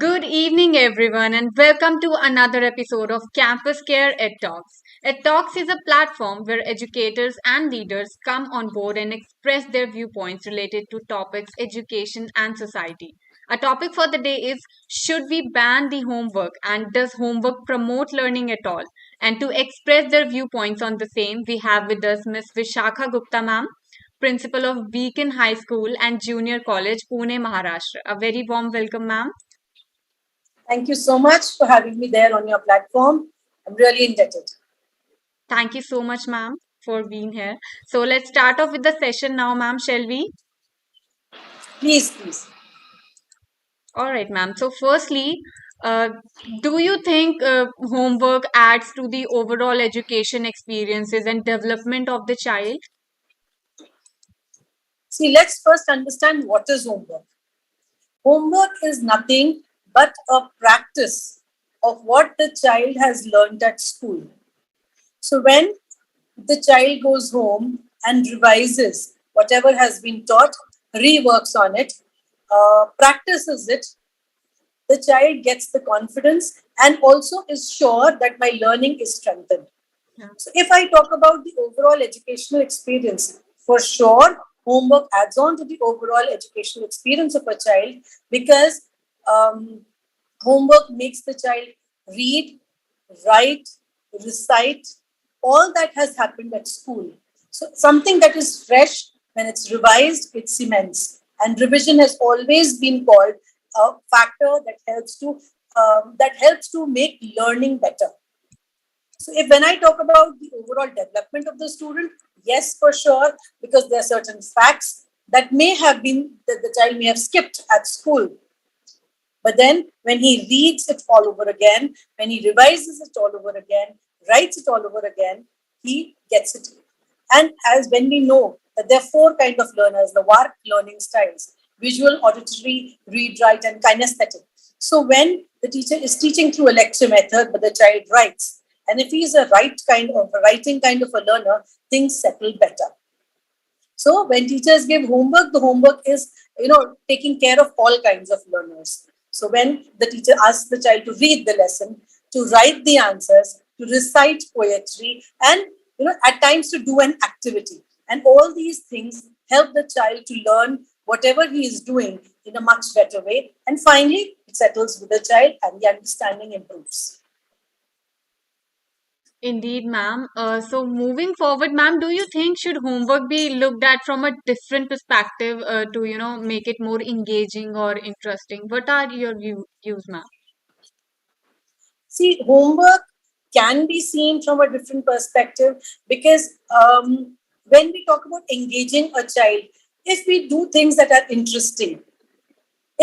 Good evening, everyone, and welcome to another episode of CampusCare EdTalks. EdTalks is a platform where educators and leaders come on board and express their viewpoints related to topics education and society. Our topic for the day is: should we ban the homework, and does homework promote learning at all? And to express their viewpoints on the same, we have with us Miss Vishakha Gupta, ma'am, Principal of Beacon High School and Junior College, Pune, Maharashtra. A very warm welcome, ma'am. Thank you so much for having me there on your platform. I'm really indebted. Thank you so much, ma'am, for being here. So let's start off with the session now, ma'am, shall we? Please. All right, ma'am. So, firstly, uh, do you think homework adds to the overall education experiences and development of the child? See, let's first understand what is homework. Homework is nothing but a practice of what the child has learned at school. So when the child goes home and revises whatever has been taught, reworks on it, practices it, the child gets the confidence and also is sure that my learning is strengthened. Yeah. So if I talk about the overall educational experience, for sure, homework adds on to the overall educational experience of a child because homework makes the child read, write, recite all that has happened at school. So something that is fresh, when it's revised, it cements. And revision has always been called a factor that helps to make learning better. So if when I talk about the overall development of the student, yes, for sure, because there are certain facts that the child may have skipped at school. But then when he reads it all over again, when he revises it all over again, writes it all over again, he gets it. And as when we know that there are four kinds of learners, the WARC learning styles: visual, auditory, read, write, and kinesthetic. So when the teacher is teaching through a lecture method, but the child writes, and if he is a writing kind of a learner, things settle better. So when teachers give homework, the homework is, taking care of all kinds of learners. So when the teacher asks the child to read the lesson, to write the answers, to recite poetry, and at times to do an activity, and all these things help the child to learn whatever he is doing in a much better way. And finally, it settles with the child and the understanding improves. Indeed, ma'am. So, moving forward, ma'am, do you think should homework be looked at from a different perspective to, make it more engaging or interesting? What are your views, ma'am? See, homework can be seen from a different perspective because when we talk about engaging a child, if we do things that are interesting,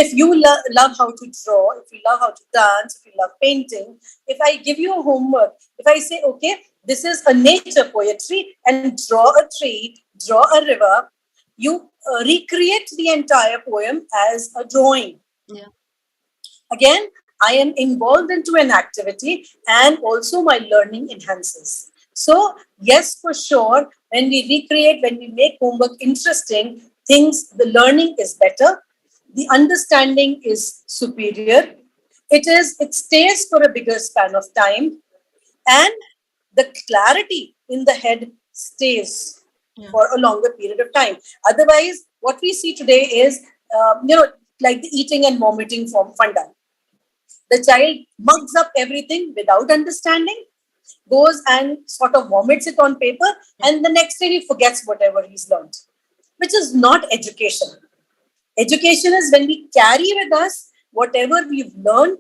if you love how to draw, if you love how to dance, if you love painting, if I give you a homework, if I say, okay, this is a nature poetry and draw a tree, draw a river, you recreate the entire poem as a drawing. Yeah. Again, I am involved into an activity and also my learning enhances. So, yes, for sure, when we make homework interesting, the learning is better, the understanding is superior, it stays for a bigger span of time, and the clarity in the head stays for a longer period of time. Otherwise, what we see today is, like the eating and vomiting from funda. The child mugs up everything without understanding, goes and sort of vomits it on paper, and the next day he forgets whatever he's learned, which is not education. Education is when we carry with us whatever we've learned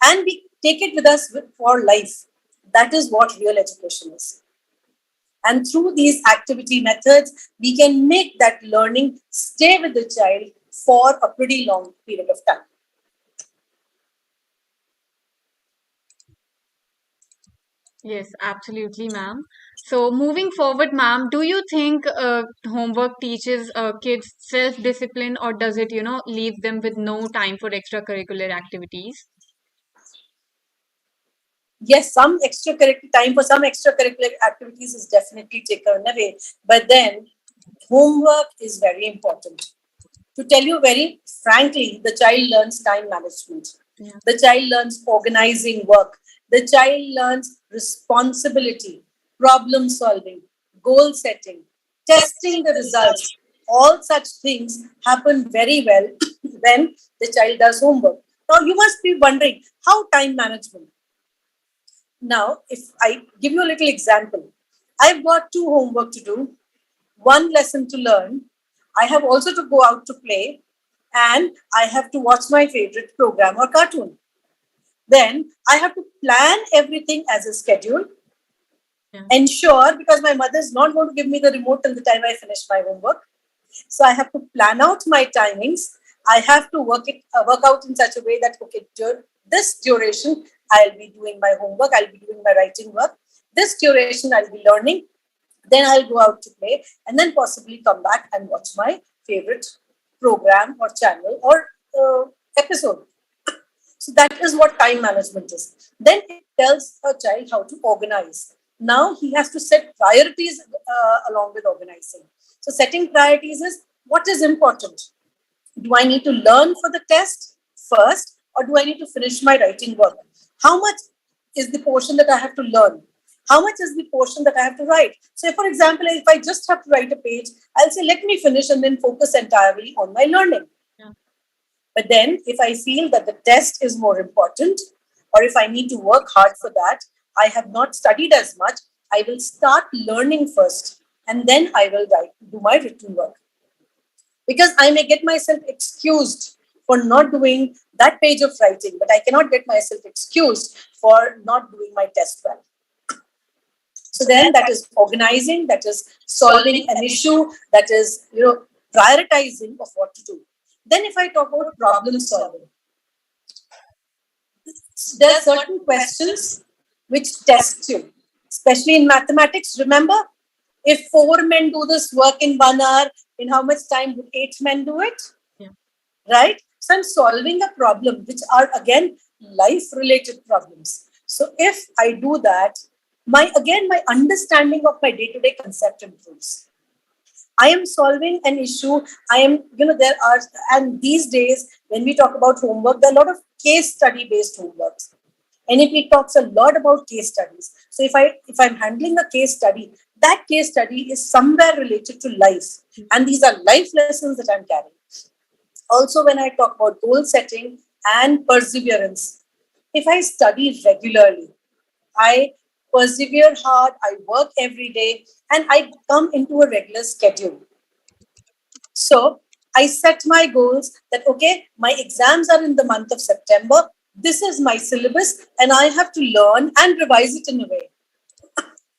and we take it with us for life. That is what real education is. And through these activity methods, we can make that learning stay with the child for a pretty long period of time. Yes, absolutely, ma'am. So, moving forward, ma'am, do you think homework teaches kids self-discipline, or does it, leave them with no time for extracurricular activities? Yes, some extracurricular time for some extracurricular activities is definitely taken away. But then homework is very important. To tell you very frankly, the child learns time management. Yeah. The child learns organizing work. The child learns responsibility, problem solving, goal setting, testing the results. All such things happen very well when the child does homework. Now, you must be wondering how time management. Now, if I give you a little example, I've got two homework to do, one lesson to learn. I have also to go out to play, and I have to watch my favorite program or cartoon. Then I have to plan everything as a schedule, Yeah. ensure because my mother is not going to give me the remote till the time I finish my homework. So I have to plan out my timings. I have to work out in such a way that okay, this duration I'll be doing my homework, I'll be doing my writing work. This duration I'll be learning. Then I'll go out to play, and then possibly come back and watch my favorite program or channel or episode. So that is what time management is. Then it tells a child how to organize. Now he has to set priorities along with organizing. So setting priorities is what is important. Do I need to learn for the test first, or do I need to finish my writing work? How much is the portion that I have to learn? How much is the portion that I have to write? So, for example, if I just have to write a page, I'll say, let me finish and then focus entirely on my learning. Yeah. But then, if I feel that the test is more important, or if I need to work hard for that, I have not studied as much, I will start learning first and then I will do my written work. Because I may get myself excused for not doing that page of writing, but I cannot get myself excused for not doing my test well. So then that is organizing, that is solving an issue, that is, prioritizing of what to do. Then if I talk about problem solving, there are certain questions which test you, especially in mathematics. Remember, if 4 men do this work in 1 hour, in how much time would 8 men do it? Yeah. Right? So I'm solving a problem, which are again life-related problems. So if I do that, my understanding of my day-to-day concept improves. I am solving an issue. I am, there are, and these days when we talk about homework, there are a lot of case study based homeworks. NEP talks a lot about case studies. So if I'm handling a case study, that case study is somewhere related to life, and these are life lessons that I'm carrying. Also, when I talk about goal setting and perseverance, if I study regularly, I persevere hard, I work every day, and I come into a regular schedule. So I set my goals that, okay, my exams are in the month of September. This is my syllabus, and I have to learn and revise it in a way.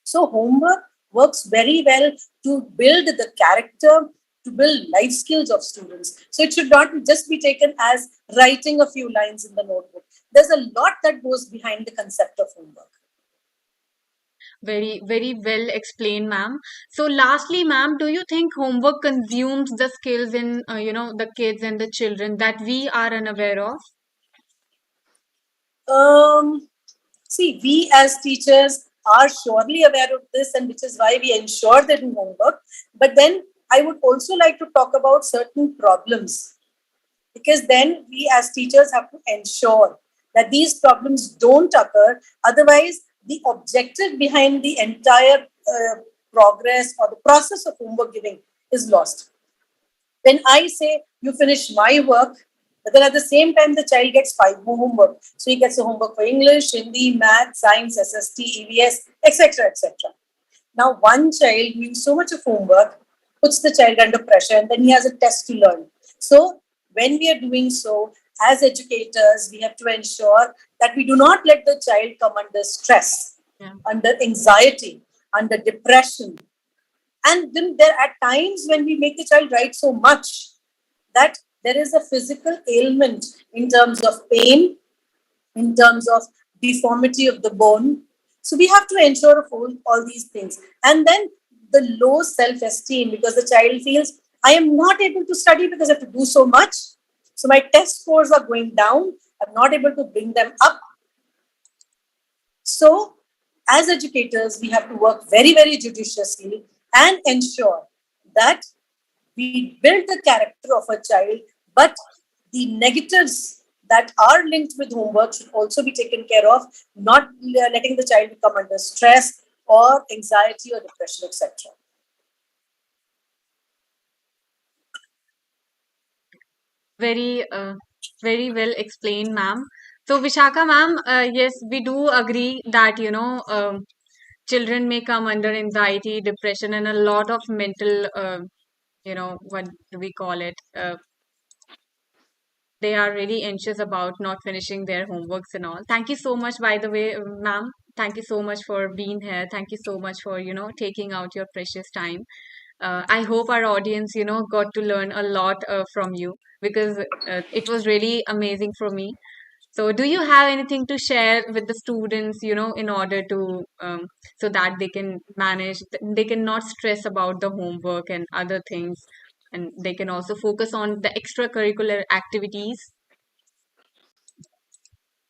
So homework works very well to build the character, to build life skills of students. So it should not just be taken as writing a few lines in the notebook. There's a lot that goes behind the concept of homework. Very, very well explained, ma'am. So, lastly, ma'am, do you think homework consumes the skills in, the kids and the children that we are unaware of? Um, See, we as teachers are surely aware of this, and which is why we ensure they do homework. But then I would also like to talk about certain problems, because then we as teachers have to ensure that these problems don't occur. Otherwise, the objective behind the entire progress or the process of homework giving is lost. When I say you finish my work, but then at the same time, the child gets 5 more homework. So he gets a homework for English, Hindi, Math, Science, SST, EVS, etc., etc. Now, one child doing so much of homework puts the child under pressure, and then he has a test to learn. So when we are doing so, as educators, we have to ensure that we do not let the child come under stress, under anxiety, under depression. And then there are times when we make the child write so much that there is a physical ailment in terms of pain, in terms of deformity of the bone. So we have to ensure of all these things. And then the low self-esteem, because the child feels, I am not able to study because I have to do so much. So my test scores are going down. I'm not able to bring them up. So as educators, we have to work very, very judiciously and ensure that we build the character of a child, but the negatives that are linked with homework should also be taken care of, not letting the child become under stress or anxiety or depression, etc. Very, very well explained, ma'am. So, Vishakha, ma'am, yes, we do agree that, children may come under anxiety, depression, and a lot of mental, what do we call it? They are really anxious about not finishing their homeworks and all. Thank you so much, by the way, ma'am. Thank you so much for being here. Thank you so much for, taking out your precious time. I hope our audience, got to learn a lot from you because it was really amazing for me. So, do you have anything to share with the students, in order to so that they can manage, they can not stress about the homework and other things, and they can also focus on the extracurricular activities?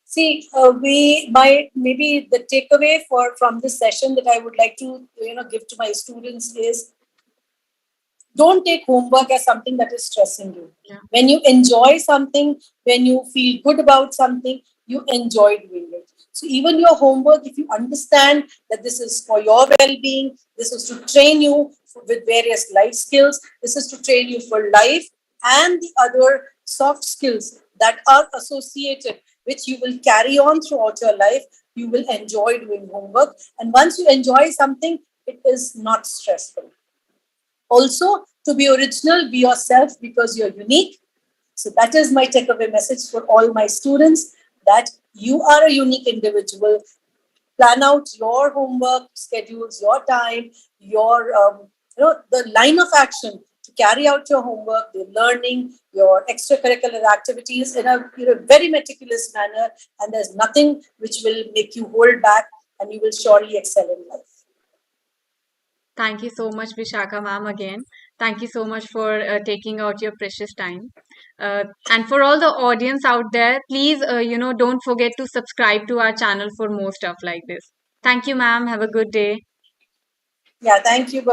See, we my maybe the takeaway for from this session that I would like to give to my students is, don't take homework as something that is stressing you. Yeah. When you enjoy something, when you feel good about something, you enjoy doing it. So even your homework, if you understand that this is for your well-being, this is to train you with various life skills, this is to train you for life and the other soft skills that are associated, which you will carry on throughout your life, you will enjoy doing homework. And once you enjoy something, it is not stressful. Also, to be original, be yourself because you're unique. So that is my takeaway message for all my students, that you are a unique individual. Plan out your homework schedules, your time, your the line of action to carry out your homework, the learning, your extracurricular activities in a very meticulous manner, and there's nothing which will make you hold back, and you will surely excel in life. Thank you so much, Vishakha ma'am, again. Thank you so much for taking out your precious time. And for all the audience out there, please, don't forget to subscribe to our channel for more stuff like this. Thank you, ma'am. Have a good day. Yeah, thank you.